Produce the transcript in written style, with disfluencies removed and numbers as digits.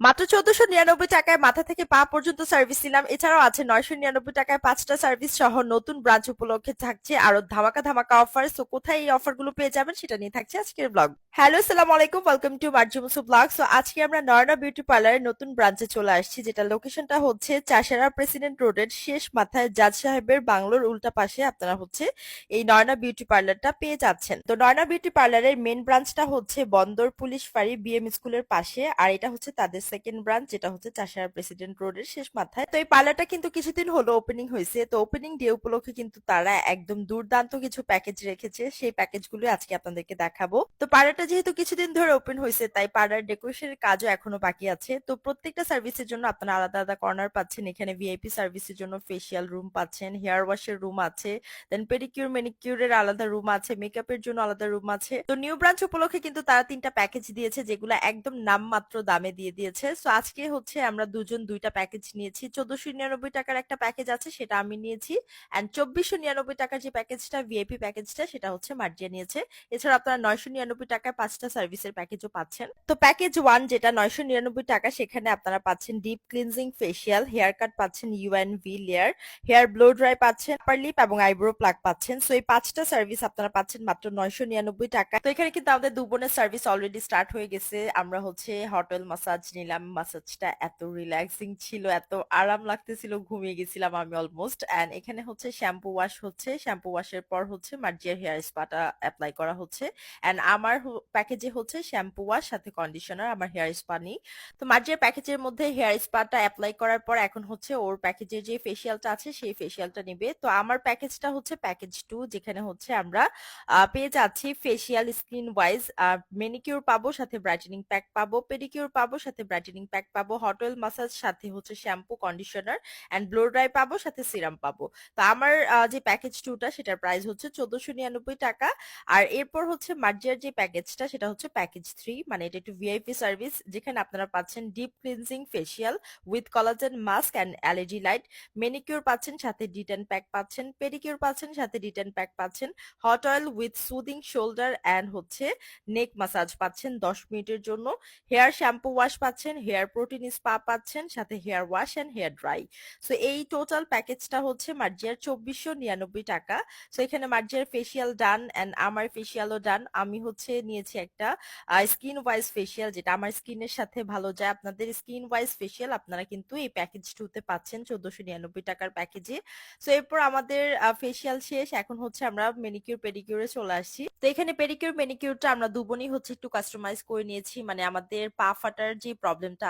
মাত্র 1499 টাকায় মাথা থেকে পা পর্যন্ত সার্ভিস দিলাম। এছাড়াও আছে 999 টাকায় 5টা সার্ভিস সহ নতুন ব্রাঞ্চ উপলক্ষে থাকছে আরো ধামাকা ধামাকা অফার। সো কোথায় এই অফারগুলো পেয়ে যাবেন সেটা নিয়ে থাকছে আজকের ব্লগ। হ্যালো, আসসালামু আলাইকুম, ওয়েলকাম টু মার্জিমুসু ব্লগ। সো আজকে আমরা নয়না বিউটি পার্লারের নতুন ব্রাঞ্চে চলে আসছি, যেটা লোকেশনটা হচ্ছে চাষারা প্রেসিডেন্ট রোডের শেষ মাথায় জাজ সাহেবের বাংলোর উল্টা পাশে আপনারা হচ্ছে এই নয়না বিউটি পার্লারটা পেয়ে যাচ্ছেন। তো নয়না বিউটি পার্লারের মেন ব্রাঞ্চটা হচ্ছে বন্দর পুলিশ ফাঁড়ি বিএম স্কুলের পাশে, আর এটা হচ্ছে তাদের সেকেন্ড ব্রাঞ্চ, যেটা হচ্ছে চাষারা প্রেসিডেন্ট রোডের শেষ মাথায়। তো এই পার্লারটা কিন্তু কিছুদিন হলো ওপেনিং হয়েছে। তো ওপেনিং ডে উপলক্ষে কিন্তু তারা একদম দুর্দান্ত কিছু প্যাকেজ রেখেছে, সেই প্যাকেজগুলো আজকে আপনাদেরকে দেখাবো। তো পার্লারটা যেহেতু কিছুদিন ধরে ওপেন হয়েছে, তাই পার্লার ডেকোরেশনের কাজও এখনো বাকি আছে। তো প্রত্যেকটা সার্ভিসের জন্য আপনারা আলাদা আলাদা কর্নার পাচ্ছেন। এখানে ভিআইপি সার্ভিসের জন্য ফেসিয়াল রুম পাচ্ছেন, হেয়ার ওয়াশের রুম আছে, দেন পেডিকিউর ম্যানিকিউরের আলাদা রুম আছে, মেকআপের জন্য আলাদা রুম আছে। তো নিউ ব্রাঞ্চ উপলক্ষে কিন্তু তারা 3টা প্যাকেজ দিয়েছে, যেগুলো একদম নামমাত্র দামে দিয়ে দিয়েছে। সো আজকে হচ্ছে আমরা দুজন 2টা প্যাকেজ নিয়েছি। 1499 টাকার একটা প্যাকেজ আছে, সেটা আমি নিয়েছি। এন্ড 2499 টাকার যে প্যাকেজটা ভিআইপি প্যাকেজটা, সেটা হচ্ছে মার্জিয়া নিয়েছে। এছাড়া আপনারা 999 টাকায় 5টা সার্ভিসের প্যাকেজও পাচ্ছেন। তো প্যাকেজ 1 যেটা 999 টাকা, সেখানে আপনারা পাচ্ছেন deep cleansing facial, hair cut পাচ্ছেন U and V layer, hair blow dry পাচ্ছেন, আপার লিপ এবং আইব্রো প্লাগ পাচ্ছেন। সো এই 5টা সার্ভিস আপনারা পাচ্ছেন মাত্র 999 টাকা। তো এখানে কিন্তু আমাদের 2 বোনের সার্ভিস অলরেডি স্টার্ট হয়ে গেছে। আমরা হচ্ছে হট অয়েল মাসাজ নিলাম। মাসাজটা এত রিল্যাক্সিং ছিল, এত আরাম লাগতেছিল, ঘুমিয়ে গেছিলাম আমি অলমোস্ট। এন্ড এখানে হচ্ছে শ্যাম্পু ওয়াশ হচ্ছে, শ্যাম্পু ওয়াশের পর হচ্ছে মার্জিয়ার হেয়ার স্পাটা অ্যাপ্লাই করা হচ্ছে। এন্ড আমার প্যাকেজে হচ্ছে শ্যাম্পু ওয়াশ সাথে কন্ডিশনার, আমার হেয়ার স্পা নেই। তো মার্জিয়ার প্যাকেজের মধ্যে হেয়ার স্পাটা অ্যাপ্লাই করার পর এখন হচ্ছে ওর প্যাকেজের যে ফেসিয়ালটা আছে সেই ফেসিয়ালটা নিবে। তো আমার প্যাকেজটা হচ্ছে প্যাকেজ 2, যেখানে হচ্ছে আমরা পেয়ে যাচ্ছি ফেসিয়াল স্কিন ওয়াইজ মেনিকিউর পাবো, সাথে ব্রাইটেনিং প্যাক পাবো, পেডিকিউর পাবো, সাথে ব্রাইটেনিং প্যাক পাবো, হট অয়েল মাসাজ সাথে হচ্ছে shampoo conditioner and blow dry পাবো, সাথে সিরাম পাবো। তো আমার যে প্যাকেজ 2টা সেটার প্রাইস হচ্ছে 1499 টাকা। আর এরপর হচ্ছে মার্জিয়ার যে প্যাকেজটা সেটা হচ্ছে প্যাকেজ 3, মানে এটা একটু ভিআইপি সার্ভিস, যেখানে আপনারা পাচ্ছেন deep cleansing facial with collagen mask and allergy light, manicure পাচ্ছেন, সাথে ডিটেন প্যাক পাচ্ছেন, পেডিকিউর পাচ্ছেন, সাথে ডিটেন প্যাক পাচ্ছেন, hot oil with soothing shoulder and হচ্ছে নেক মাসাজ পাচ্ছেন 10 মিনিটের জন্য, হেয়ার শ্যাম্পু ওয়াশ পাচ্ছেন, হেয়ার প্রোটিন স্পা পাচ্ছেন, সাথে hair wash and hair dry. So এই টোটাল প্যাকেজটা হচ্ছে মার্জিয়ার 2499 টাকা। সো এখানে মার্জিয়ার ফেসিয়াল ডান এন্ড আমার ফেসিয়ালও ডান। আমি হচ্ছে নিয়েছি একটা স্কিন ওয়াইজ ফেসিয়াল, যেটা আমার স্কিনের সাথে ভালো যায়। আপনাদের স্কিন ওয়াইজ ফেসিয়াল আপনারা কিন্তু এই প্যাকেজ 2তে পাচ্ছেন 1499 টাকার প্যাকেজে। সো এরপর আমাদের ফেসিয়াল শেষ, এখন হচ্ছে আমরা মেনিকিউর পেডিকিউরে চলে আসছি। তো এখানে পেডিকিউর মেনিকিউরটা আমরা দুবনই হচ্ছে একটু কাস্টমাইজ করে নিয়েছি, মানে আমাদের পা ফাটার যে প্রবলেমটা